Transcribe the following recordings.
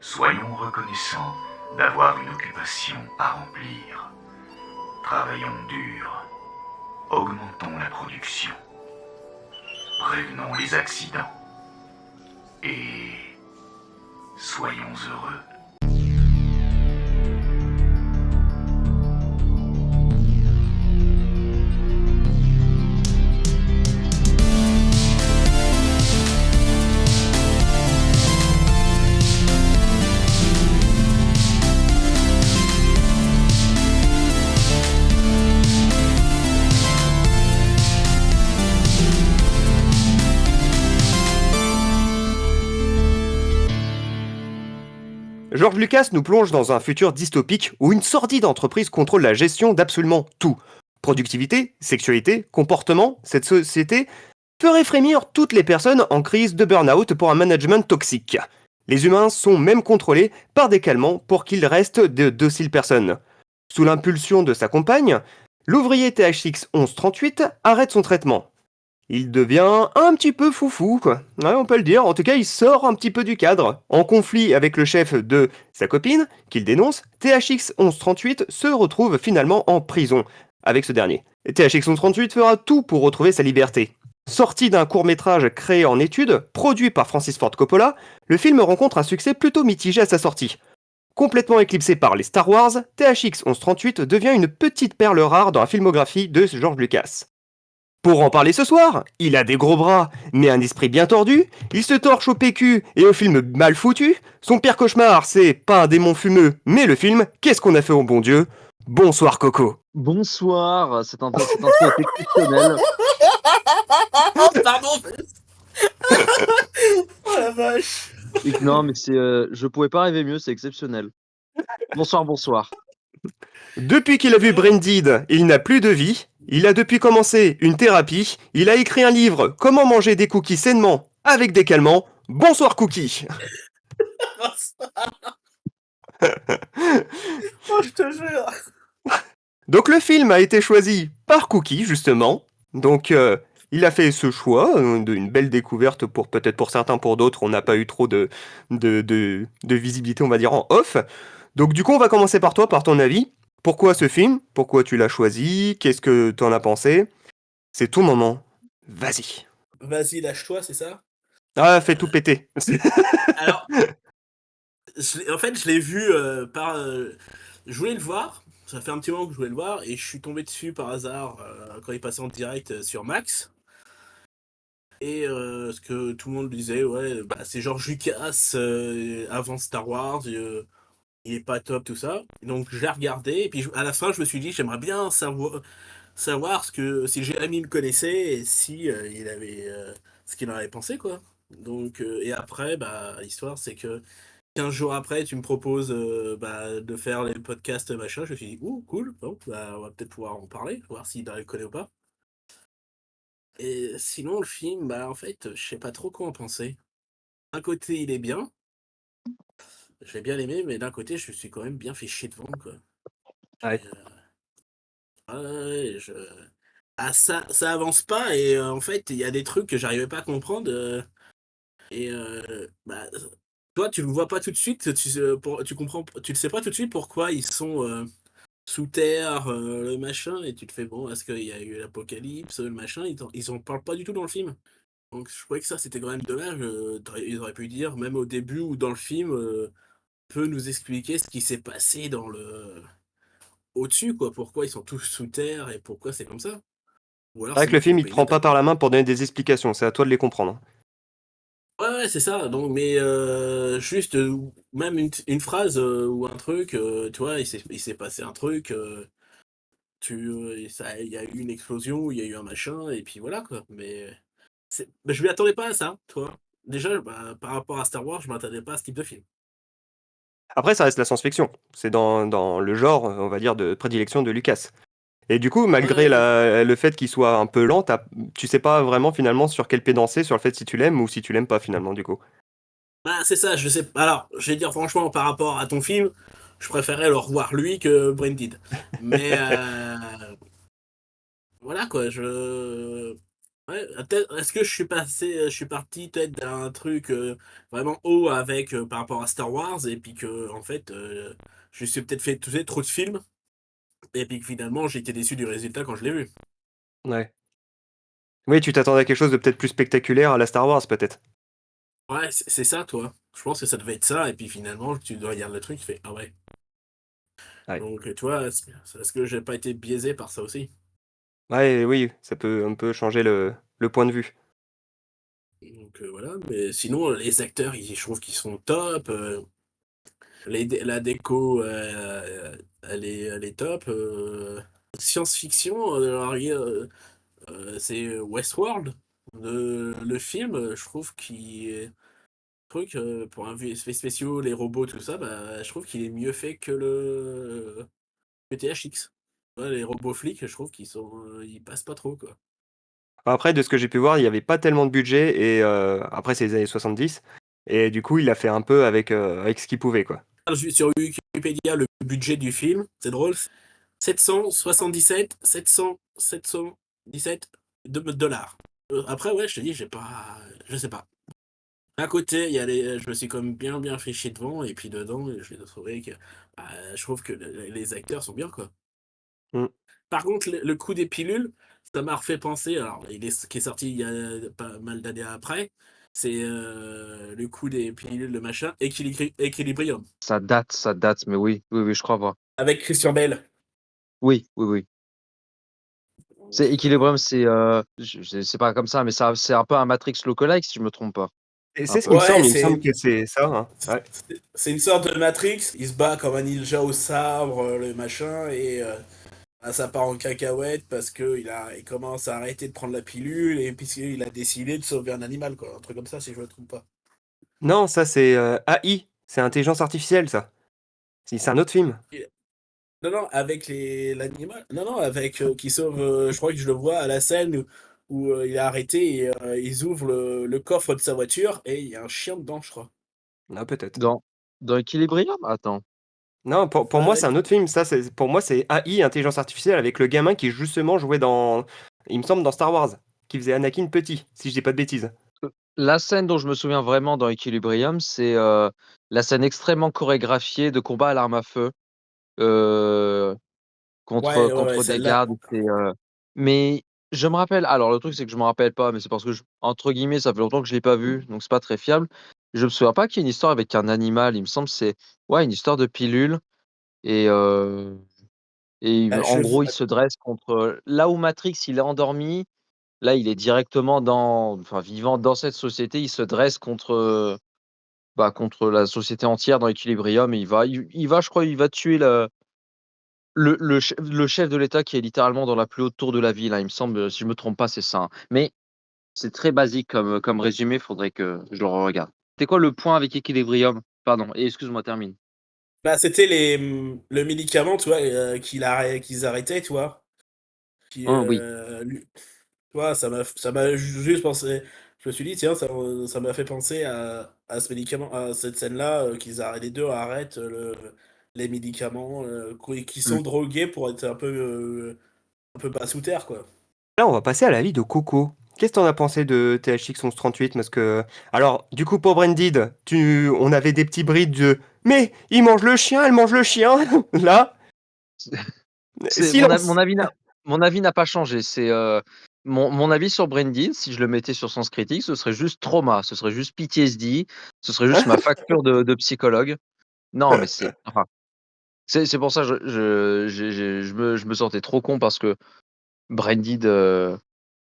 Soyons reconnaissants d'avoir une occupation à remplir. Travaillons dur. Augmentons la production. Prévenons les accidents. Et soyons heureux. George Lucas nous plonge dans un futur dystopique où une sordide entreprise contrôle la gestion d'absolument tout. Productivité, sexualité, comportement, cette société ferait frémir toutes les personnes en crise de burn-out pour un management toxique. Les humains sont même contrôlés par des calmants pour qu'ils restent de dociles personnes. Sous l'impulsion de sa compagne, l'ouvrier THX 1138 arrête son traitement. Il devient un petit peu foufou, quoi. Ouais, on peut le dire. En tout cas, il sort un petit peu du cadre. En conflit avec le chef de sa copine, qu'il dénonce, THX 1138 se retrouve finalement en prison avec ce dernier. Et THX 1138 fera tout pour retrouver sa liberté. Sorti d'un court-métrage créé en études, produit par Francis Ford Coppola, le film rencontre un succès plutôt mitigé à sa sortie. Complètement éclipsé par les Star Wars, THX 1138 devient une petite perle rare dans la filmographie de George Lucas. Pour en parler ce soir, il a des gros bras, mais un esprit bien tordu, il se torche au PQ et au film mal foutu, son pire cauchemar c'est pas un démon fumeux, mais le film Qu'est-ce qu'on a fait au bon Dieu. Bonsoir Coco. Bonsoir, cette intro est exceptionnelle. Pardon. Oh la vache. Non, mais je pouvais pas rêver mieux, c'est exceptionnel. Bonsoir. Depuis qu'il a vu Branded, il n'a plus de vie. Il a depuis commencé une thérapie. Il a écrit un livre Comment manger des cookies sainement avec des calmants. Bonsoir Cookie. Oh, je te jure. Donc le film a été choisi par Cookie justement. Donc il a fait ce choix d'une belle découverte peut-être pour certains, pour d'autres on n'a pas eu trop de visibilité, on va dire en off. Donc du coup on va commencer par toi, par ton avis. Pourquoi ce film? Pourquoi tu l'as choisi? Qu'est-ce que tu en as pensé? C'est ton moment. Vas-y. Vas-y, lâche-toi, c'est ça? Ah, fais tout péter. Alors, je l'ai vu je voulais le voir. Ça fait un petit moment que je voulais le voir et je suis tombé dessus par hasard quand il passait en direct sur Max. Et ce que tout le monde disait, ouais, bah, c'est George Lucas avant Star Wars. Il est pas top, tout ça. Donc je l'ai regardé et puis à la fin je me suis dit j'aimerais bien savoir si Jérémy le connaissait et si il avait ce qu'il en avait pensé, quoi. Donc et après bah l'histoire c'est que 15 jours après tu me proposes de faire les podcasts machin, je me suis dit ouh cool, bon, bah, on va peut-être pouvoir en parler, voir s'il le connaît ou pas. Et sinon le film bah en fait je sais pas trop quoi en penser. D'un côté il est bien, je l'ai bien aimé, mais d'un côté je me suis quand même bien fait chier devant, quoi. Ouais. J'ai, ouais, ah, ça avance pas et en fait, il y a des trucs que j'arrivais pas à comprendre et bah, toi, tu le vois pas tout de suite, tu comprends, tu le sais pas tout de suite pourquoi ils sont sous terre, le machin, et tu te fais bon, est-ce qu'il y a eu l'apocalypse, le machin, ils en parlent pas du tout dans le film. Donc je trouvais que ça, c'était quand même dommage. Ils auraient pu dire, même au début ou dans le film, peut nous expliquer ce qui s'est passé dans le au-dessus, quoi. Pourquoi ils sont tous sous terre et pourquoi c'est comme ça. Ou alors C'est vrai c'est que le moi qui l'ai film il pas te eu prend net pas à par quoi. la main pour donner des explications, c'est à toi de les comprendre. Ouais, c'est ça. Donc, mais juste même une phrase ou un truc, tu vois, il s'est passé un truc, il y a eu une explosion, il y a eu un machin, et puis voilà, quoi. Mais bah, je m'y attendais pas à ça, toi. Déjà, bah, par rapport à Star Wars, je m'attendais pas à ce type de film. Après ça reste la science-fiction. C'est dans le genre, on va dire, de prédilection de Lucas. Et du coup, malgré Ouais, le fait qu'il soit un peu lent, tu sais pas vraiment finalement sur quel pied danser, sur le fait si tu l'aimes ou si tu l'aimes pas finalement du coup. bah, c'est ça, je sais. Alors, je vais dire franchement, par rapport à ton film, je préférais le revoir lui que Branded. Mais voilà, quoi, Ouais, peut-être, est-ce que je suis parti peut-être d'un truc vraiment haut avec par rapport à Star Wars, et puis que, en fait, je me suis peut-être fait trop de films, et puis que finalement, j'ai été déçu du résultat quand je l'ai vu. Ouais. Oui, tu t'attendais à quelque chose de peut-être plus spectaculaire à la Star Wars, peut-être? Ouais, c'est ça, toi. Je pense que ça devait être ça, et puis finalement, tu regardes le truc, tu fais, ah ouais. Ouais. Donc, tu vois, est-ce que j'ai pas été biaisé par ça aussi? Ouais, oui, ça peut un peu changer le point de vue. Donc, voilà, mais sinon, les acteurs, je trouve qu'ils sont top. La déco, elle est top. Science-fiction, alors, c'est Westworld. Le film, je trouve qu'il est truc pour un effets spéciaux, les robots, tout ça, bah, je trouve qu'il est mieux fait que THX. Ouais, les robots flics, je trouve ils passent pas trop, quoi. Après, de ce que j'ai pu voir, il y avait pas tellement de budget et après c'est les années 70 et du coup, il a fait un peu avec ce qu'il pouvait, quoi. Sur Wikipédia, le budget du film, c'est drôle, 717 dollars. Après, ouais, je te dis, je sais pas. À côté, je me suis comme bien fiché devant, et puis dedans, je l'ai trouvé que, bah, je trouve que les acteurs sont bien, quoi. Mmh. Par contre, le coup des pilules, ça m'a refait penser, alors, qui est sorti il y a pas mal d'années après, c'est le coup des pilules, de machin, Equilibrium, Ça date, mais oui, oui, oui, je crois voir. avec Christian Bale. Oui, oui, oui. C'est Donc, Equilibrium, c'est pas comme ça, mais ça, c'est un peu un Matrix lookalike, si je me trompe pas. Et Un c'est ce peu. qui me ouais, semble, il me semble que c'est ça, hein. Ouais. c'est une sorte de Matrix. Il se bat comme un ninja au sabre, le machin, et bah, ça part en cacahuète parce que il commence à arrêter de prendre la pilule, et puisqu'il a décidé de sauver un animal, quoi. Un truc comme ça, si je me trompe pas. Non, ça c'est, AI, c'est intelligence artificielle ça. C'est un autre film. Et- Non, non, avec l'animal. Non, non, avec qui sauve. Je crois que je le vois à la scène où il est arrêté, et ils ouvrent le coffre de sa voiture, et il y a un chien dedans, je crois. Ah peut-être. Dans, dans Equilibrium? Attends. Non, pour moi, c'est un autre film. Ça, c'est pour moi, c'est AI, intelligence artificielle, avec le gamin qui justement jouait dans, il me semble, dans Star Wars, qui faisait Anakin petit, si je dis pas de bêtises. La scène dont je me souviens vraiment dans Equilibrium, c'est la scène extrêmement chorégraphiée de combat à l'arme à feu euh, Ouais, ouais, ouais, contre des celle-là. gardes. Mais je me rappelle, alors le truc c'est que je me rappelle pas, mais c'est parce que, entre guillemets, ça fait longtemps que je l'ai pas vu, donc c'est pas très fiable. Je me souviens pas qu'il y ait une histoire avec un animal, il me semble que c'est ouais, une histoire de pilule. Et, Bah, en gros, il se dresse contre. Là où Matrix, il est endormi, là, il est directement enfin, vivant dans cette société. Il se dresse contre la société entière dans Equilibrium. Et il va, je crois, il va tuer le chef de l'État qui est littéralement dans la plus haute tour de la ville, hein. Il me semble, si je me trompe pas, c'est ça, hein. Mais c'est très basique comme résumé. Faudrait que je le regarde. C'est quoi le point avec Equilibrium? Pardon, et excuse-moi, termine. Bah, c'était le médicament, tu vois, qu'ils arrêtaient, tu vois. Oh, oui. Tu vois, ça m'a juste pensé. Je me suis dit, tiens, ça m'a fait penser à ce médicament, à cette scène-là, les deux arrêtent les médicaments, qui Hmm. sont drogués pour être un peu bas sous terre, quoi. Là, on va passer à la vie de Coco. Qu'est-ce que t'en as pensé de THX 1138? Parce que, alors, du coup, pour Branded, on avait des petits brides de, mais il mange le chien, elle mange le chien. Là, C'est silence. mon avis n'a pas changé. C'est mon avis sur Branded. Si je le mettais sur Sens Critique, ce serait juste trauma, ce serait juste PTSD, ce serait juste ma facture de psychologue. Non, mais c'est pour ça je me sentais trop con parce que Branded.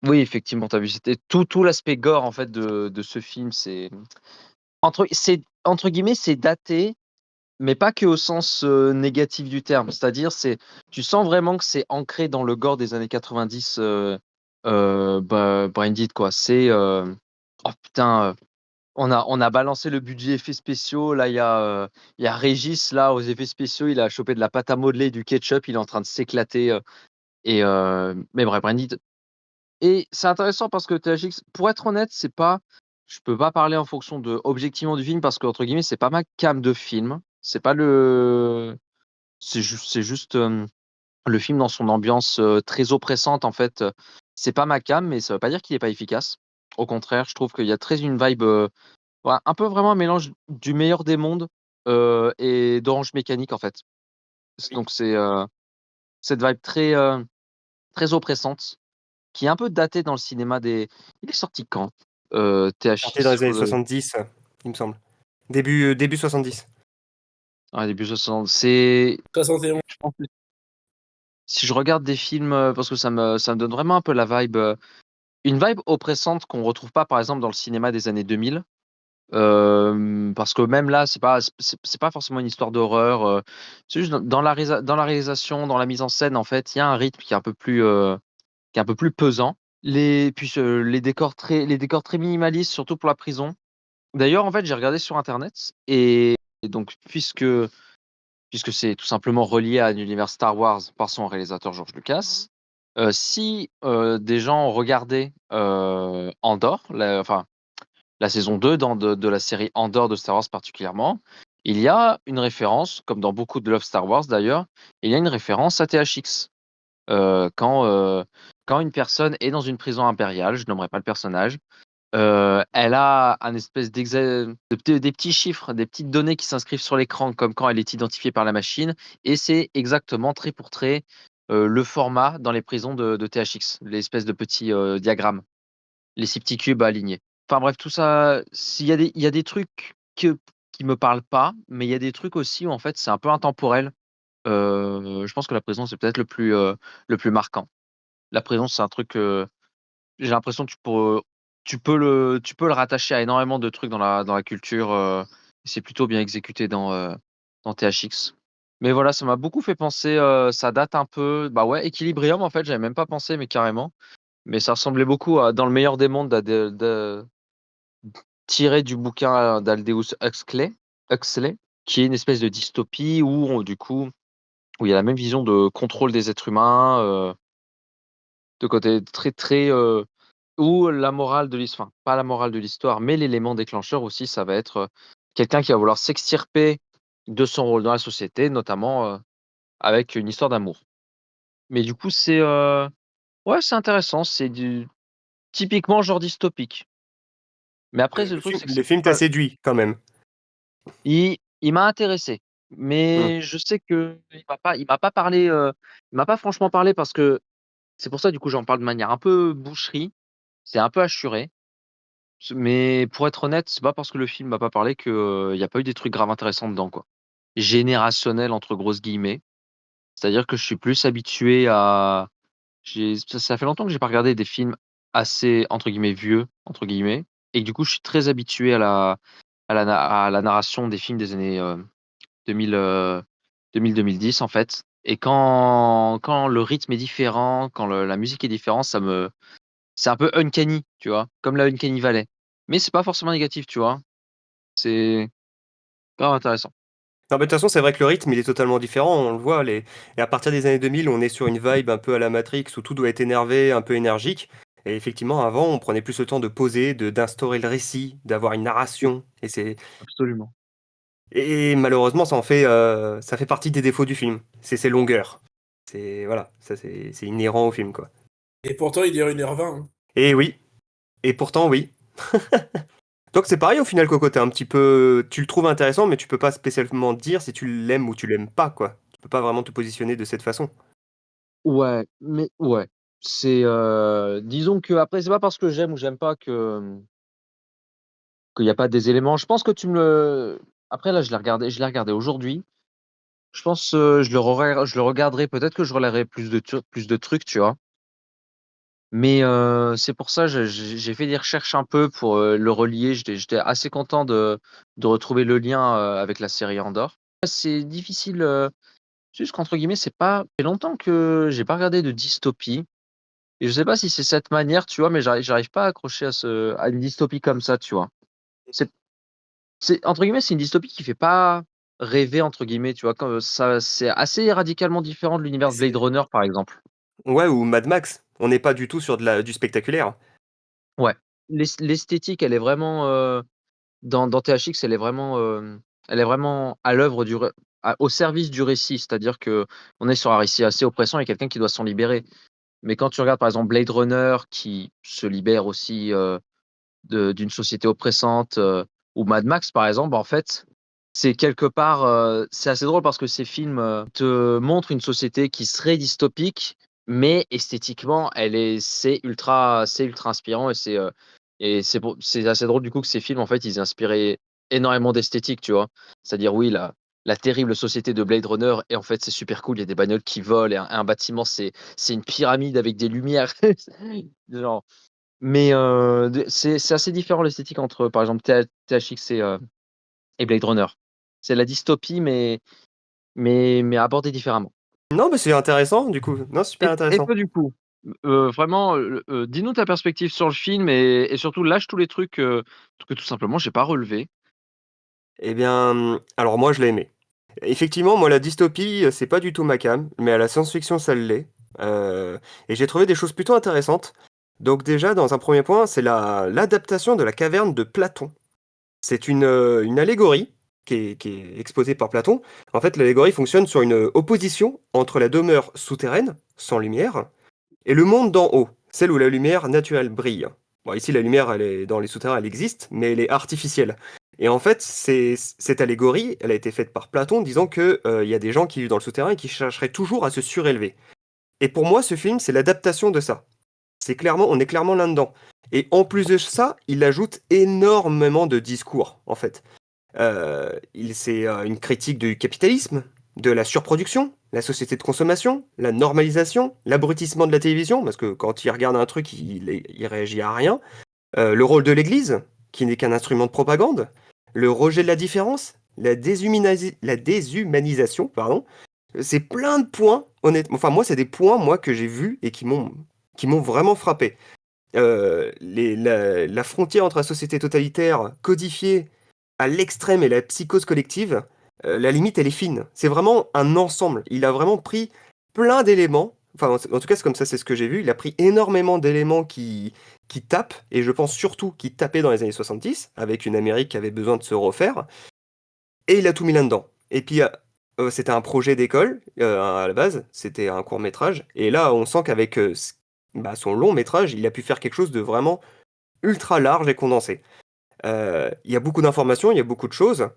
Oui, effectivement, t'as vu, c'était tout l'aspect gore en fait de ce film. Entre guillemets, c'est daté, mais pas que au sens négatif du terme. C'est-à-dire, tu sens vraiment que c'est ancré dans le gore des années 90, Branded, quoi. Oh putain, on a balancé le budget effets spéciaux. Là, il y a Régis, là, aux effets spéciaux. Il a chopé de la pâte à modeler, du ketchup. Il est en train de s'éclater. Mais bref, Branded. Et c'est intéressant parce que THX, pour être honnête, je peux pas parler en fonction de objectivement du film parce que, entre guillemets, c'est pas ma came de film. C'est pas le, c'est juste le film dans son ambiance très oppressante en fait. C'est pas ma came, mais ça veut pas dire qu'il est pas efficace. Au contraire, je trouve qu'il y a très une vibe, ouais, un peu vraiment un mélange du meilleur des mondes, et d'Orange Mécanique, en fait. Oui. Donc c'est, cette vibe très, très oppressante, qui est un peu datée dans le cinéma des il est sorti quand? Sorti dans THX les années sur le 70, il me semble. Début 70. ouais, début 60. C'est 71. je pense que si je regarde des films, parce que ça me donne vraiment un peu la vibe, une vibe oppressante qu'on retrouve pas, par exemple, dans le cinéma des années 2000. Parce que même là, c'est pas forcément une histoire d'horreur, c'est juste dans la réalisation, dans la mise en scène, en fait, il y a un rythme qui est un peu plus pesant. Les décors très minimalistes, surtout pour la prison. D'ailleurs, en fait, j'ai regardé sur internet et donc puisque c'est tout simplement relié à l'univers Star Wars par son réalisateur George Lucas, si, des gens regardaient, Andor, la saison 2 de la série Andor de Star Wars particulièrement, il y a une référence, comme dans beaucoup de Love Star Wars d'ailleurs, il y a une référence à THX. Quand une personne est dans une prison impériale, je nommerai pas le personnage, elle a un espèce des petits chiffres, des petites données qui s'inscrivent sur l'écran comme quand elle est identifiée par la machine et c'est exactement trait pour trait, le format dans les prisons de THX, l'espèce de petits, diagrammes, les 6 petits cubes alignés. Enfin bref, tout ça, il y a des trucs qui me parlent pas, mais il y a des trucs aussi où en fait c'est un peu intemporel. Je pense que la prison, c'est peut-être le plus marquant. La prison, c'est un truc, j'ai l'impression que tu peux le rattacher à énormément de trucs dans la culture, et c'est plutôt bien exécuté dans THX. Mais voilà, ça m'a beaucoup fait penser, ça date un peu, bah ouais, Equilibrium, en fait, j'avais même pas pensé, mais carrément. Mais ça ressemblait beaucoup à Dans le meilleur des mondes tiré du bouquin d'Aldous Huxley, qui est une espèce de dystopie du coup, où il y a la même vision de contrôle des êtres humains, de côté très, très, où la morale de l'histoire, enfin, pas la morale de l'histoire, mais l'élément déclencheur aussi, ça va être, quelqu'un qui va vouloir s'extirper de son rôle dans la société, notamment, avec une histoire d'amour. Mais du coup, ouais, c'est intéressant, c'est du typiquement genre dystopique. Mais après, le truc, c'est que Le c'est film t'a pas séduit quand même. il m'a intéressé, Hmm. mais je sais que il m'a pas parlé, il m'a pas franchement parlé parce que c'est pour ça, du coup, j'en parle de manière un peu boucherie, c'est un peu assuré. Mais pour être honnête, c'est pas parce que le film m'a pas parlé que, il y a pas eu des trucs grave intéressants dedans, quoi. «Générationnel» entre grosses guillemets, c'est-à-dire que je suis plus habitué à ça fait longtemps que j'ai pas regardé des films assez entre guillemets «vieux» entre guillemets et que du coup je suis très habitué à la narration des films des années, 2000, 2000-2010 en fait et quand le rythme est différent, quand la musique est différente, c'est un peu uncanny, tu vois? Comme la Uncanny Valley. Mais c'est pas forcément négatif, tu vois? C'est grave intéressant. Non, mais de toute façon, c'est vrai que le rythme, il est totalement différent, on le voit, et à partir des années 2000, on est sur une vibe un peu à la Matrix où tout doit être énervé, un peu énergique. Et effectivement, avant, on prenait plus le temps de poser, d'instaurer le récit, d'avoir une narration. Absolument. Et malheureusement, ça fait partie des défauts du film. C'est ses longueurs. Voilà, ça c'est inhérent au film, quoi. Et pourtant, il dure 1h20, hein. Et oui, et pourtant, oui. Donc c'est pareil au final, Coco, tu le trouves intéressant, mais tu peux pas spécialement dire si tu l'aimes ou tu l'aimes pas, quoi. Tu peux pas vraiment te positionner de cette façon. Ouais, mais ouais, disons qu'après c'est pas parce que j'aime ou j'aime pas qu'il y a pas des éléments je pense que tu me le après là je l'ai regardé aujourd'hui. Je pense, je le regarderai, peut-être que je relèverai plus de trucs, tu vois? Mais c'est pour ça, j'ai fait des recherches un peu pour, le relier. J'étais assez content de retrouver le lien, avec la série Andor. C'est difficile, c'est juste qu'entre guillemets, c'est pas ça fait longtemps que j'ai pas regardé de dystopie et je sais pas si c'est cette manière, tu vois? Mais j'arrive pas à accrocher à une dystopie comme ça, tu vois? C'est entre guillemets, c'est une dystopie qui fait pas «rêver» entre guillemets, tu vois? Comme ça c'est assez radicalement différent de l'univers de Blade C'est Runner, par exemple. Ouais, ou Mad Max. On n'est pas du tout sur du spectaculaire. Ouais. L'esthétique, elle est vraiment, dans THX, elle est vraiment à l'œuvre au service du récit. C'est-à-dire que on est sur un récit assez oppressant et quelqu'un qui doit s'en libérer. Mais quand tu regardes par exemple Blade Runner qui se libère aussi d'une société oppressante ou Mad Max par exemple, en fait, c'est quelque part, c'est assez drôle parce que ces films te montrent une société qui serait dystopique, mais esthétiquement, c'est ultra inspirant et c'est assez drôle du coup que ces films en fait ils inspiraient énormément d'esthétique, tu vois. C'est-à-dire oui la terrible société de Blade Runner et en fait c'est super cool, il y a des bagnoles qui volent et un bâtiment c'est une pyramide avec des lumières. Genre, mais c'est assez différent l'esthétique entre, par exemple, THX et Blade Runner. C'est la dystopie, mais abordée différemment. Non, mais c'est intéressant, du coup. Non, super Et intéressant. toi, du coup, vraiment, dis-nous ta perspective sur le film et surtout lâche tous les trucs que tout simplement j'ai pas relevés. Eh bien, alors moi, je l'ai aimé. Effectivement, moi, la dystopie, c'est pas du tout ma came, mais la science-fiction, ça l'est. Et j'ai trouvé des choses plutôt intéressantes. Donc déjà, dans un premier point, c'est l'adaptation de la caverne de Platon. C'est une allégorie qui est exposée par Platon. En fait, l'allégorie fonctionne sur une opposition entre la demeure souterraine, sans lumière, et le monde d'en haut, celle où la lumière naturelle brille. Bon, ici, la lumière, elle est dans les souterrains, elle existe, mais elle est artificielle. Et en fait, cette allégorie, elle a été faite par Platon, disant que il y a des gens qui vivent dans le souterrain et qui chercheraient toujours à se surélever. Et pour moi, ce film, c'est l'adaptation de ça. On est clairement là-dedans. Et en plus de ça, il ajoute énormément de discours, en fait. C'est une critique du capitalisme, de la surproduction, la société de consommation, la normalisation, l'abrutissement de la télévision, parce que quand il regarde un truc, il réagit à rien. Le rôle de l'Église, qui n'est qu'un instrument de propagande. Le rejet de la différence, la déshumanisation, pardon. C'est plein de points, honnêtement. Enfin, moi, c'est des points, moi, que j'ai vus et qui m'ont vraiment frappé. La frontière entre la société totalitaire codifiée à l'extrême et la psychose collective, la limite, elle est fine. C'est vraiment un ensemble. Il a vraiment pris plein d'éléments. Enfin, en tout cas, c'est comme ça, c'est ce que j'ai vu. Il a pris énormément d'éléments qui tapent, et je pense surtout qui tapaient dans les années 70, avec une Amérique qui avait besoin de se refaire, et il a tout mis là-dedans. Et puis, c'était un projet d'école, à la base, c'était un court-métrage, et là, on sent qu'avec son long métrage, il a pu faire quelque chose de vraiment ultra large et condensé. Il y a beaucoup d'informations, il y a beaucoup de choses.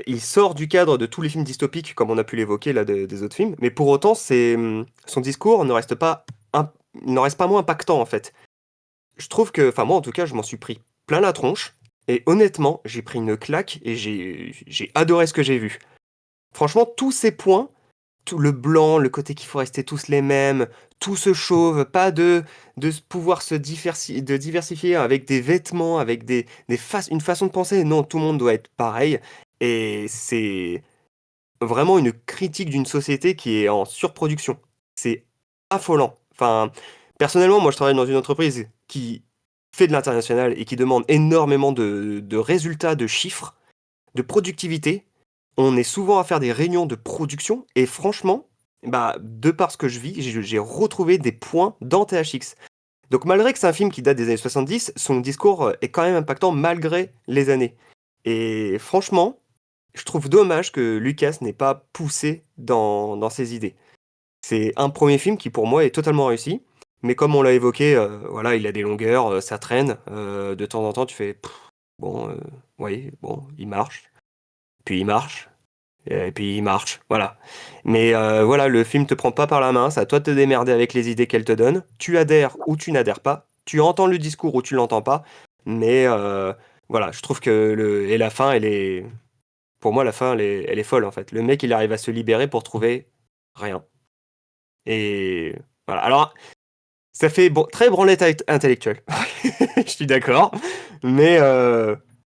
Il sort du cadre de tous les films dystopiques, comme on a pu l'évoquer là des autres films, mais pour autant, son discours ne reste pas moins impactant en fait. Je trouve que, enfin moi en tout cas, je m'en suis pris plein la tronche, et honnêtement, j'ai pris une claque et j'ai adoré ce que j'ai vu. Franchement, tous ces points, tout le blanc, le côté qu'il faut rester tous les mêmes, tout se chauve, pas pouvoir de diversifier avec des vêtements, avec une façon de penser. Non, tout le monde doit être pareil. Et c'est vraiment une critique d'une société qui est en surproduction. C'est affolant. Enfin, personnellement, moi, je travaille dans une entreprise qui fait de l'international et qui demande énormément de résultats, de chiffres, de productivité. On est souvent à faire des réunions de production et franchement, bah, de par ce que je vis, j'ai retrouvé des points dans THX. Donc malgré que c'est un film qui date des années 70, son discours est quand même impactant malgré les années. Et franchement, je trouve dommage que Lucas n'ait pas poussé dans ses idées. C'est un premier film qui pour moi est totalement réussi, mais comme on l'a évoqué, voilà, il a des longueurs, ça traîne, de temps en temps tu fais: «Pff, bon, oui, bon, il marche, puis il marche, et puis il marche, voilà. Mais voilà, le film te prend pas par la main, c'est à toi de te démerder avec les idées qu'elle te donne. Tu adhères ou tu n'adhères pas, tu entends le discours ou tu l'entends pas, mais voilà, je trouve que la fin, pour moi, la fin, elle est folle en fait. Le mec, il arrive à se libérer pour trouver rien. Et voilà. Alors, ça fait très branlette intellectuelle. Je suis d'accord, mais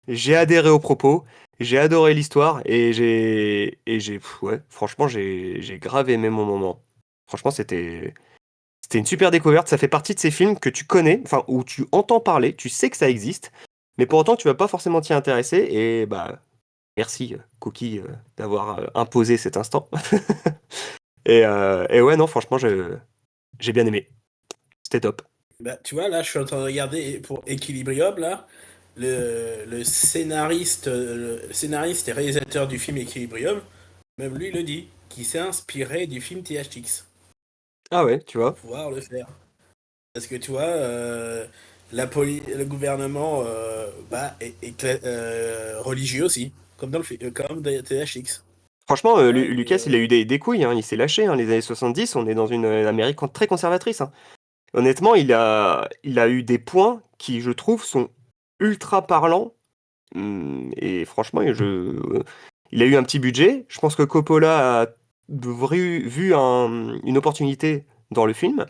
j'ai adhéré aux propos. J'ai adoré l'histoire ouais, franchement, j'ai grave aimé mon moment. Franchement, c'était une super découverte. Ça fait partie de ces films que tu connais, enfin, où tu entends parler, tu sais que ça existe, mais pour autant, tu vas pas forcément t'y intéresser. Et bah, merci, Cookie, d'avoir imposé cet instant. Et ouais, non, franchement, j'ai bien aimé. C'était top. Bah, tu vois, là, je suis en train de regarder pour Equilibrium, là. Le scénariste, le scénariste et réalisateur du film Equilibrium, même lui le dit, qui s'est inspiré du film THX Ah ouais, tu pour vois. pouvoir le faire. Parce que tu vois, le gouvernement religieux aussi, comme dans comme dans THX. Franchement, Ouais, Lucas, il a eu des couilles, hein, il s'est lâché. Hein, les années 70, on est dans une Amérique très conservatrice. Hein. Honnêtement, il a eu des points qui, je trouve, sont ultra parlants. Et franchement, il a eu un petit budget. Je pense que Coppola a vu une opportunité dans le film.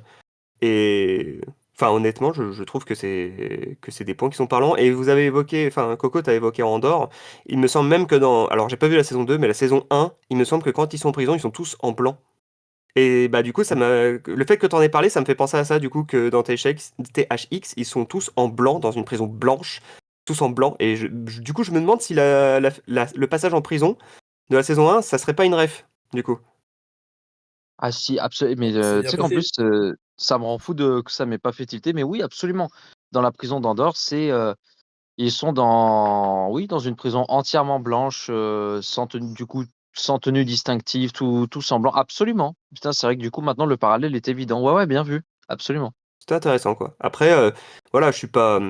Et enfin, honnêtement, je trouve que c'est des points qui sont parlants. Et vous avez évoqué, enfin, Coco, t'as évoqué Andorre. Il me semble même que alors j'ai pas vu la saison 2, mais la saison 1, il me semble que quand ils sont en prison, ils sont tous en blanc. Et bah du coup, le fait que t'en aies parlé, ça me fait penser à ça, du coup, que dans THX, ils sont tous en blanc, dans une prison blanche, tous en blanc. Et du coup, je me demande si le passage en prison de la saison 1, ça serait pas une ref, du coup. Ah si, absolument. Mais c'est tu bien sais qu'en possible. plus, ça me rend fou que ça m'ait pas fait tilter. Mais oui, absolument. Dans la prison d'Andorre, ils sont dans une prison entièrement blanche, sans tenue, du coup, sans tenue distinctive, tout semblant. Absolument. Putain, c'est vrai que du coup, maintenant, le parallèle est évident. Ouais, ouais, bien vu. Absolument. C'était intéressant, quoi. Après, voilà, je suis pas.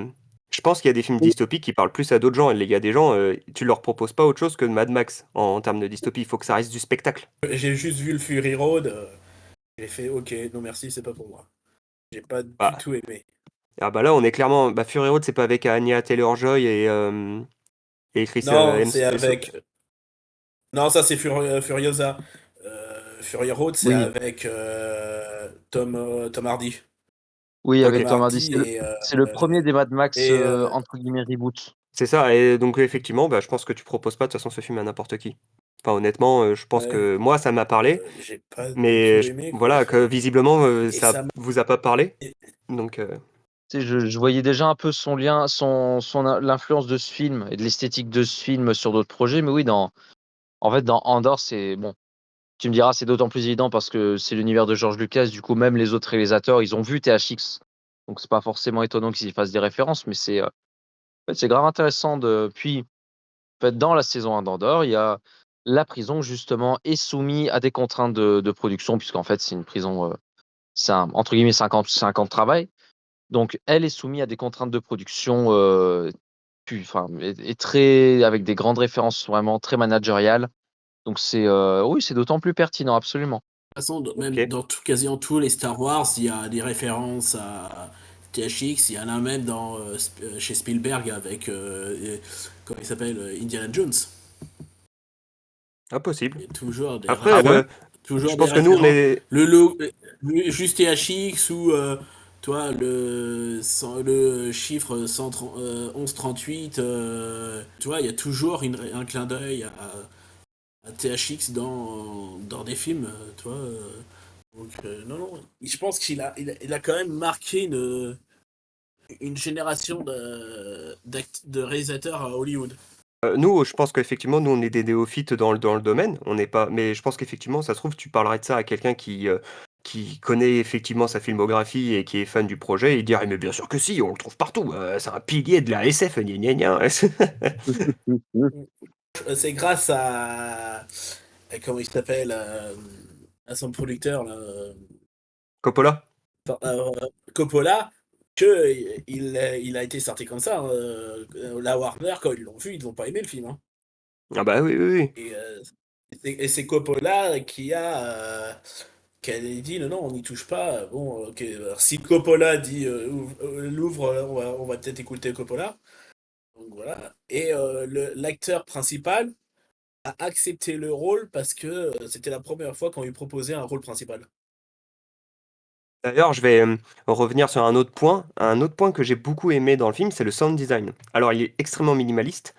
Je pense qu'il y a des films Oui. dystopiques qui parlent plus à d'autres gens. Et il y a des gens, tu leur proposes pas autre chose que de Mad Max en termes de dystopie. Il faut que ça reste du spectacle. J'ai juste vu le Fury Road, j'ai fait ok, non merci, c'est pas pour moi. J'ai pas du Bah, tout aimé. ah bah là, on est clairement. Bah, Fury Road, c'est pas avec Anya Taylor-Joy et Chris Non, c'est avec. Non, ça c'est Furiosa. Fury Road, c'est Oui, avec Tom Hardy. oui, Ok, avec Tom Tom Hardy. Hardy C'est le premier des Mad Max, et entre guillemets, reboot. c'est ça. Et donc, effectivement, bah, je pense que tu proposes pas de toute façon ce film à n'importe qui. Enfin, honnêtement, je pense ouais, que moi, ça m'a parlé. j'ai pas du Mais tout aimé quoi. voilà, que visiblement, Et ça ça vous a pas parlé. Donc, Tu sais, je voyais déjà un peu son lien, l'influence de ce film et de l'esthétique de ce film sur d'autres projets. Mais oui, en fait, dans Andor, c'est bon. Tu me diras, c'est d'autant plus évident parce que c'est l'univers de George Lucas. Du coup, même les autres réalisateurs, ils ont vu THX. Donc, c'est pas forcément étonnant qu'ils y fassent des références, mais en fait, c'est grave intéressant de. Puis, en fait, dans la saison 1 d'Andorre, il y a la prison, justement, est soumise à des contraintes de production, puisqu'en fait, c'est une prison, entre guillemets, 50 ans de travail. Donc, elle est soumise à des contraintes de production, enfin, et très, avec des grandes références vraiment très managériales. Donc, oui, c'est d'autant plus pertinent, absolument. De toute façon, même ok. dans quasiment tous les Star Wars, il y a des références à THX. Il y en a même chez Spielberg avec, comment il s'appelle, Indiana Jones. Impossible. Il y a toujours des Après, Ah ouais? je toujours des pense que nous, on références. est. Juste THX ou toi le chiffre 1138. Tu vois, il y a toujours un clin d'œil à THX dans des films. Tu vois. Donc, non, non. Je pense il a quand même marqué une génération de réalisateurs à Hollywood. Nous, je pense qu'effectivement, nous, on est des néophytes dans le domaine. On n'est pas. Mais je pense qu'effectivement, ça se trouve, tu parlerais de ça à quelqu'un qui connaît effectivement sa filmographie et qui est fan du projet. Il dirait, mais bien sûr que si, on le trouve partout. C'est un pilier de la SF, gna gna gna. C'est grâce comment il s'appelle, à son producteur là, Coppola? euh, Coppola, que il a été sorti comme ça. La Warner, quand ils l'ont vu, ils n'ont pas aimé le film. Hein. Ah bah oui, oui, oui. Et, c'est Coppola qui a dit non, non, on n'y touche pas. Bon, ok. Alors, si Coppola dit l'ouvre, on va peut-être écouter Coppola. Donc voilà. Et l'acteur principal a accepté le rôle parce que c'était la première fois qu'on lui proposait un rôle principal. D'ailleurs, je vais revenir sur un autre point. Un autre point que j'ai beaucoup aimé dans le film, c'est le sound design. Alors, il est extrêmement minimaliste.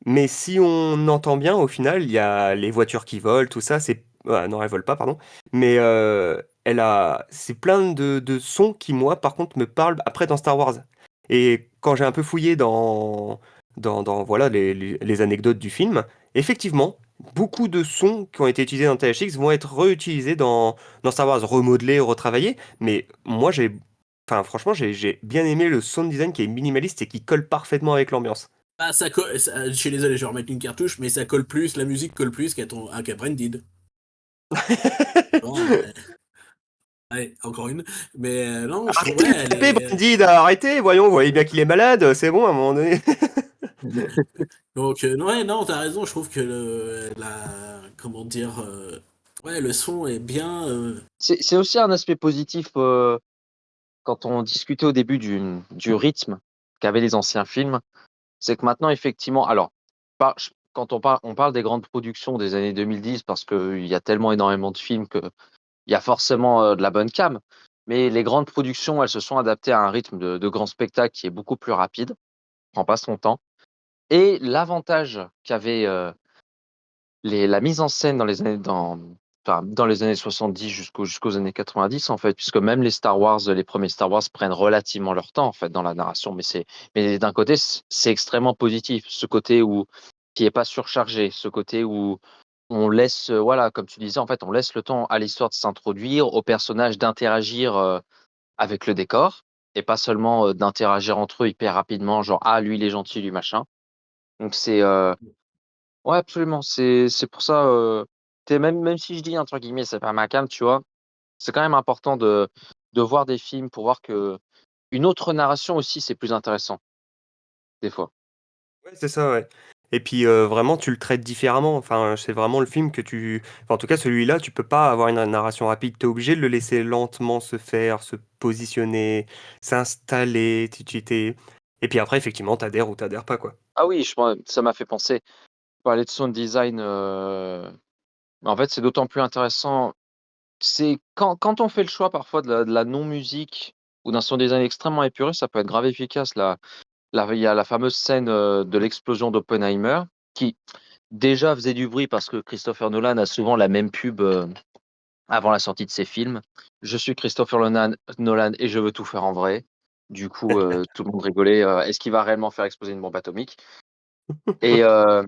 Mais si on entend bien, au final, il y a les voitures qui volent, tout ça, c'est ah non, elles volent pas, pardon. Mais, c'est plein de sons qui, moi, par contre, me parlent après dans Star Wars. Et quand j'ai un peu fouillé dans voilà, les anecdotes du film, effectivement, beaucoup de sons qui ont été utilisés dans THX vont être réutilisés dans Star Wars, remodelés, retravaillés. Mais moi, enfin, franchement, j'ai bien aimé le sound design qui est minimaliste et qui colle parfaitement avec l'ambiance. Ah, je suis désolé, je vais remettre une cartouche, mais ça colle plus, la musique colle plus qu'à Branded. Bon, Ouais, encore une. Mais non, je trouve, Arrêtez de ouais, le taper, Brandid, arrêtez, voyons, vous voyez bien qu'il est malade, c'est bon à un moment donné. Donc, ouais, non, t'as raison, je trouve que comment dire, ouais, le son est bien. C'est aussi un aspect positif quand on discutait au début du rythme qu'avaient les anciens films. C'est que maintenant, effectivement, alors, quand on parle des grandes productions des années 2010, parce qu'il y a tellement énormément de films qu'il y a forcément de la bonne cam. Mais les grandes productions, elles se sont adaptées à un rythme de grand spectacle qui est beaucoup plus rapide, prend pas son temps. Et l'avantage qu'avait la mise en scène dans les années 70 jusqu'aux années 90, en fait, puisque même les premiers Star Wars prennent relativement leur temps, en fait, dans la narration. Mais d'un côté, c'est extrêmement positif. Ce côté qui est pas surchargé, ce côté où on laisse, voilà, comme tu disais, en fait, on laisse le temps à l'histoire de s'introduire, aux personnages d'interagir avec le décor, et pas seulement d'interagir entre eux hyper rapidement, genre, ah, lui, il est gentil, lui, machin. Donc, ouais, absolument. C'est pour ça, même si je dis, entre guillemets, c'est pas ma came, tu vois, c'est quand même important de voir des films pour voir que une autre narration aussi, c'est plus intéressant, des fois. Ouais, c'est ça, ouais. Et puis, vraiment, tu le traites différemment. Enfin, c'est vraiment le film que tu enfin, en tout cas, celui-là, tu peux pas avoir une narration rapide. Tu es obligé de le laisser lentement se faire, se positionner, s'installer, tu et puis après, effectivement, tu adhères ou tu adhères pas, quoi. Ah oui, ça m'a fait penser, parler de sound design, en fait, c'est d'autant plus intéressant. C'est quand on fait le choix parfois de la non-musique ou d'un sound design extrêmement épuré, ça peut être grave efficace. Il y a la fameuse scène de l'explosion d'Oppenheimer qui déjà faisait du bruit parce que Christopher Nolan a souvent la même pub avant la sortie de ses films. Je suis Christopher Nolan et je veux tout faire en vrai. Du coup, tout le monde rigolait. Est-ce qu'il va réellement faire exploser une bombe atomique? Et, euh,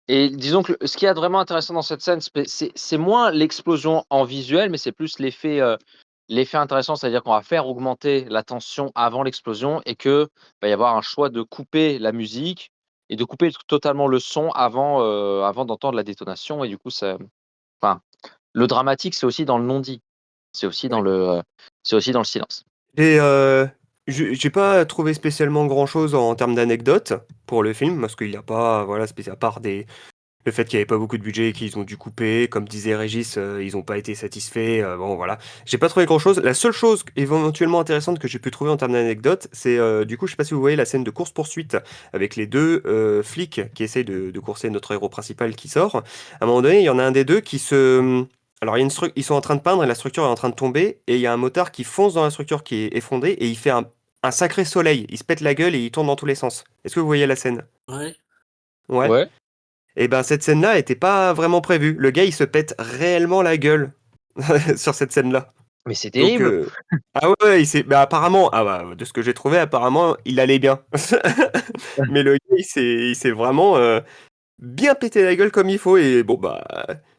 et disons que ce qui est vraiment intéressant dans cette scène, c'est moins l'explosion en visuel, mais c'est plus l'effet intéressant, c'est-à-dire qu'on va faire augmenter la tension avant l'explosion et que va y avoir un choix de couper la musique et de couper totalement le son avant d'entendre la détonation. Et du coup, enfin, le dramatique, c'est aussi dans le non-dit. C'est aussi dans Ouais. c'est aussi dans le silence. Et j'ai pas trouvé spécialement grand-chose en termes d'anecdotes pour le film, parce qu'il y a pas, voilà, à part le fait qu'il y avait pas beaucoup de budget et qu'ils ont dû couper, comme disait Régis, ils ont pas été satisfaits, bon voilà. J'ai pas trouvé grand-chose. La seule chose éventuellement intéressante que j'ai pu trouver en termes d'anecdotes, c'est, du coup, je sais pas si vous voyez la scène de course-poursuite avec les 2 flics qui essayent de courser notre héros principal qui sort. À un moment donné, il y en a un des 2 qui alors il y a ils sont en train de peindre et la structure est en train de tomber et il y a un motard qui fonce dans la structure qui est effondrée et il fait un sacré soleil. Il se pète la gueule et il tourne dans tous les sens. Est-ce que vous voyez la scène? Ouais. Ouais. Ouais. Et ben cette scène-là était pas vraiment prévue. Le gars, il se pète réellement la gueule sur cette scène-là. Mais c'est Donc terrible. ah ouais, il s'est bah apparemment, ah bah de ce que j'ai trouvé, apparemment, il allait bien. Mais le gars, il s'est vraiment bien pété la gueule comme il faut et bon bah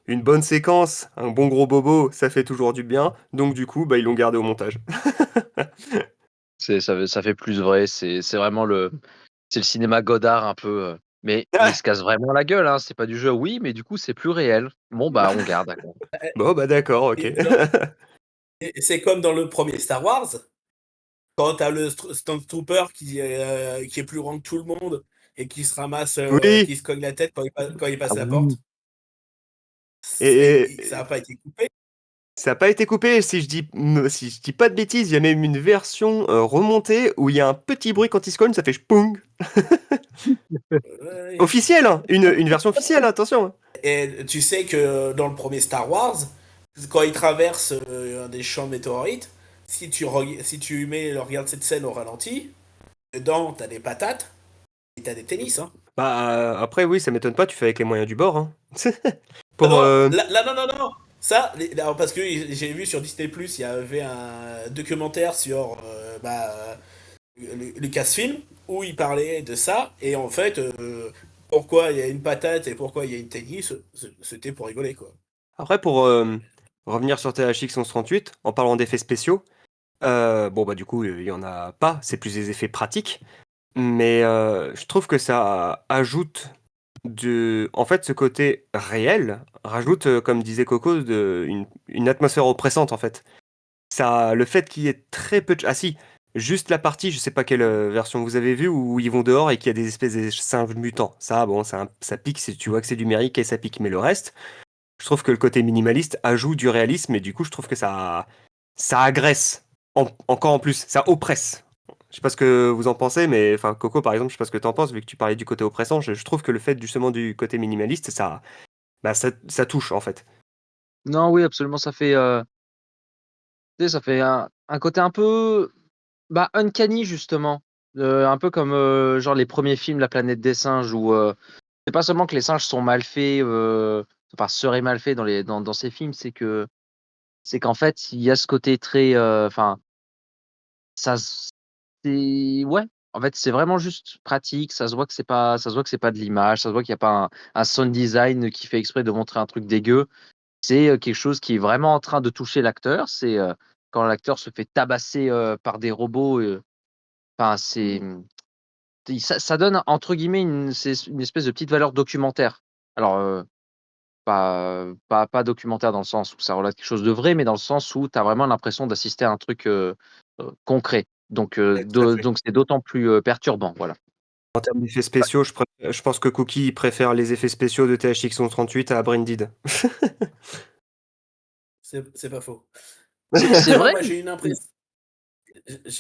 une bonne séquence, un bon gros bobo, ça fait toujours du bien. Donc du coup, bah ils l'ont gardé au montage. Ça fait plus vrai. C'est vraiment c'est le cinéma Godard un peu. Mais il se casse vraiment la gueule, hein. C'est pas du jeu, oui, mais du coup, c'est plus réel. Bon, bah, on garde, d'accord. Bon bah d'accord, OK. Et c'est comme dans le premier Star Wars, quand t'as le Stormtrooper qui est plus grand que tout le monde et qui se ramasse, Oui qui se cogne la tête quand il Ah passe la oui. porte. Ça et n'a pas été coupé. ça a pas été coupé, si je dis pas de bêtises, il y a même une version, remontée où il y a un petit bruit quand il se cogne, ça fait «chpoung». Ouais. Officiel, hein, une version officielle, attention, hein. Et tu sais que dans le premier Star Wars, quand il traverse un des champs de météorites, si tu regardes cette scène au ralenti, dedans t'as des patates et t'as des tennis. Hein. Bah, après oui, ça m'étonne pas, tu fais avec les moyens du bord, hein. Ah Pour, non, là, non, non, non. Ça, alors, parce que j'ai vu sur Disney+, il y avait un documentaire sur Lucasfilm où il parlait de ça et en fait, pourquoi il y a une patate et pourquoi il y a une tennis, c'était pour rigoler quoi. après pour, revenir sur THX 1138, en parlant d'effets spéciaux, bon bah, du coup, il y en a pas, c'est plus des effets pratiques, mais je trouve que ça ajoute en fait, ce côté réel rajoute, comme disait Coco, une atmosphère oppressante, en fait. ça, le fait qu'il y ait très peu de... Ah si, juste la partie, je sais pas quelle version vous avez vue, où ils vont dehors et qu'il y a des espèces de singes mutants. Ça, bon, ça pique, tu vois que c'est numérique et ça pique. Mais le reste, je trouve que le côté minimaliste ajoute du réalisme et du coup, je trouve que ça agresse. Encore en plus, ça oppresse. Je sais pas ce que vous en pensez, mais enfin, Coco, par exemple, je sais pas ce que t'en penses, vu que tu parlais du côté oppressant. Je trouve que le fait justement du côté minimaliste, ça touche en fait. Non, oui, absolument, tu sais, ça fait un côté un peu bah, uncanny, justement. Un peu comme genre les premiers films, La planète des singes, où c'est pas seulement que les singes sont mal faits, enfin seraient mal faits dans ces films, c'est qu'en fait, il y a ce côté très. Enfin, ça. C'est ouais, en fait, c'est vraiment juste pratique. Ça se voit que c'est pas de l'image. Ça se voit qu'il y a pas un sound design qui fait exprès de montrer un truc dégueu. C'est quelque chose qui est vraiment en train de toucher l'acteur. C'est quand l'acteur se fait tabasser par des robots. Enfin, ça donne entre guillemets c'est une espèce de petite valeur documentaire. Alors, pas documentaire dans le sens où ça relate quelque chose de vrai, mais dans le sens où tu as vraiment l'impression d'assister à un truc concret. Donc, Ouais, tout à fait. donc c'est d'autant plus perturbant. Voilà. En termes d'effets spéciaux, je pense que Cookie il préfère les effets spéciaux de THX 138 à Branded. C'est pas faux. C'est Non, vrai? moi j'ai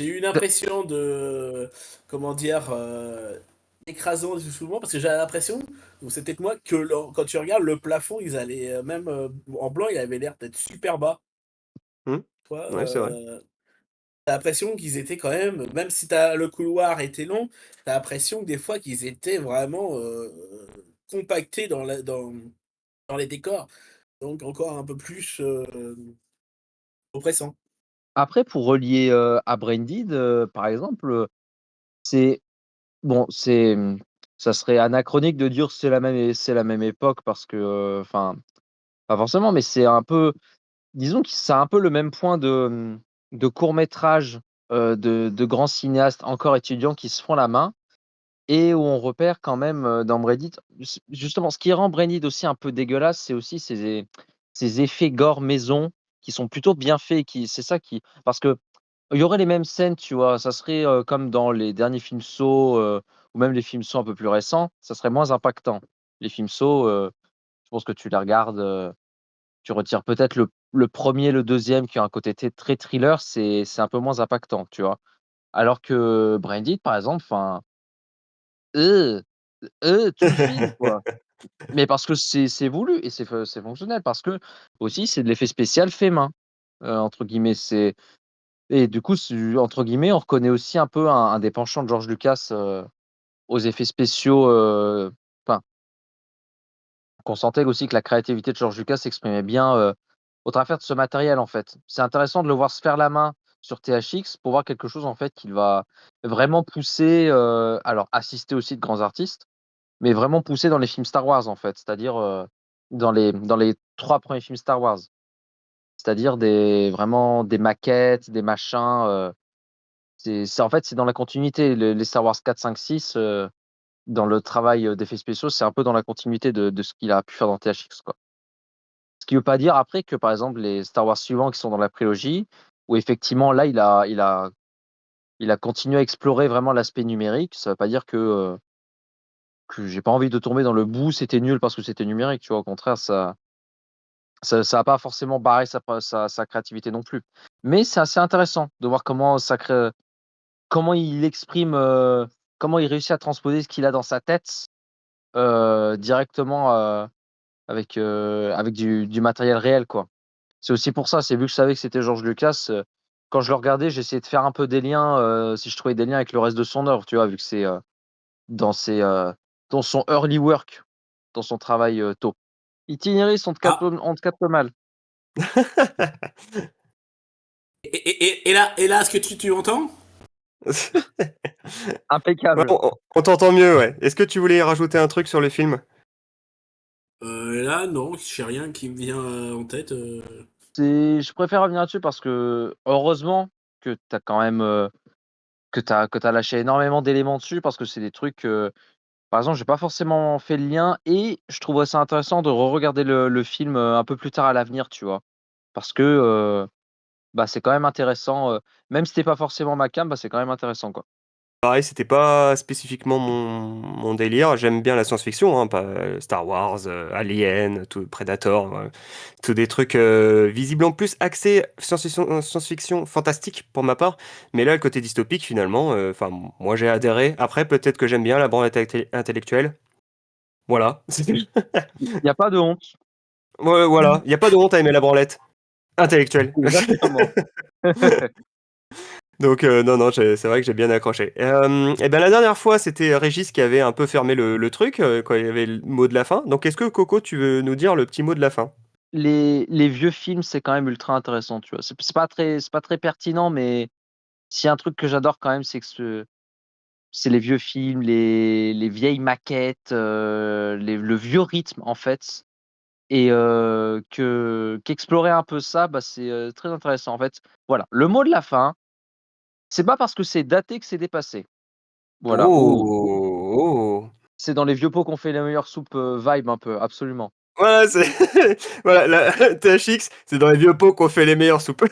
eu une impression de, comment dire, écrasant du souvent, parce que j'avais l'impression, ou c'est peut-être moi, que quand tu regardes le plafond, ils allaient, même en blanc, il avait l'air d'être super bas. Hmm. Tu vois, Ouais, c'est vrai. t'as l'impression qu'ils étaient quand même si le couloir était long, t'as l'impression que des fois qu'ils étaient vraiment compactés dans les décors. Donc encore un peu plus oppressant. Après, pour relier à Branded, par exemple, c'est bon, ça serait anachronique de dire c'est la même époque parce que, enfin, pas forcément, mais c'est un peu, disons que c'est un peu le même point de court métrage de grands cinéastes encore étudiants qui se font la main et où on repère quand même dans Braindead, justement, ce qui rend Braindead aussi un peu dégueulasse, c'est aussi ces effets gore maison qui sont plutôt bien faits, c'est ça qui, parce que il y aurait les mêmes scènes, tu vois, ça serait comme dans les derniers films Saw ou même les films Saw un peu plus récents, ça serait moins impactant. Les films Saw, je pense que tu les regardes. Tu retires peut-être le 1er, le deuxième qui a un côté très thriller, c'est un peu moins impactant, tu vois? Alors que Branded, par exemple, enfin, heu, tout le film, quoi. Mais parce que c'est voulu et c'est fonctionnel parce que aussi c'est de l'effet spécial fait main, entre guillemets. C'est et du coup, entre guillemets, on reconnaît aussi un peu un des penchants de George Lucas, aux effets spéciaux, enfin, qu'on sentait aussi que la créativité de George Lucas s'exprimait bien, au travers de ce matériel, en fait. C'est intéressant de le voir se faire la main sur THX pour voir quelque chose, en fait, qu'il va vraiment pousser, alors assister aussi de grands artistes, mais vraiment pousser dans les films Star Wars, en fait. C'est-à-dire, dans les 3 premiers films Star Wars. C'est-à-dire vraiment des maquettes, des machins, en fait, c'est dans la continuité. Les Star Wars 4, 5, 6, dans le travail, d'effets spéciaux, c'est un peu dans la continuité de ce qu'il a pu faire dans THX, quoi. Ce qui veut pas dire après que, par exemple, les Star Wars suivants qui sont dans la prélogie, où effectivement là, il a continué à explorer vraiment l'aspect numérique. Ça veut pas dire que j'ai pas envie de tomber dans le bout, c'était nul parce que c'était numérique, tu vois? Au contraire, ça a pas forcément barré sa créativité non plus. Mais c'est assez intéressant de voir comment il exprime, comment il réussit à transposer ce qu'il a dans sa tête, directement, avec du matériel réel, quoi. C'est aussi pour ça, c'est vu que je savais que c'était George Lucas, quand je le regardais, j'essayais de faire un peu des liens, si je trouvais des liens avec le reste de son œuvre, tu vois? Vu que c'est, dans ses, dans son early work, dans son travail, tôt. Itinéris, Ah, on te capte mal. et là, est-ce que tu m'entends? Ouais, Impeccable. on t'entend mieux, ouais. Est-ce que tu voulais rajouter un truc sur le film? Là, non, j'ai rien qui me vient en tête. Je préfère revenir là-dessus parce que heureusement que tu as quand même, que tu lâché énormément d'éléments dessus parce que c'est des trucs, par exemple, j'ai pas forcément fait le lien et je trouverais ça intéressant de reregarder le film, un peu plus tard à l'avenir, tu vois? Parce que, bah, c'est quand même intéressant, même si c'était pas forcément ma came, bah, c'est quand même intéressant, quoi. Pareil, c'était pas spécifiquement mon délire. J'aime bien la science-fiction, hein, pas Star Wars, Alien, tout Predator, tous des trucs visiblement plus axés science-fiction fantastique pour ma part. Mais là, le côté dystopique, finalement, enfin, moi j'ai adhéré. Après, peut-être que j'aime bien la bande intellectuelle. Voilà. Il y a pas de honte. Ouais, voilà. Il n'y a pas de honte à aimer la branlette intellectuelle. Exactement. Donc, non, non, c'est vrai que j'ai bien accroché. Et ben la dernière fois, c'était Régis qui avait un peu fermé le truc quand il y avait le mot de la fin. Donc, est-ce que Coco, tu veux nous dire le petit mot de la fin? Les vieux films, c'est quand même ultra intéressant, tu vois? C'est pas très pertinent, mais s'il y a un truc que j'adore quand même, c'est les vieux films, les vieilles maquettes, le vieux rythme, en fait. Et qu'explorer un peu ça, bah, c'est, très intéressant. En fait, voilà, le mot de la fin, c'est pas parce que c'est daté que c'est dépassé. Voilà, ou Oh! Oh! c'est dans les vieux pots qu'on fait les meilleures soupes, vibe un peu, absolument. Voilà, c'est voilà, la THX, c'est dans les vieux pots qu'on fait les meilleures soupes.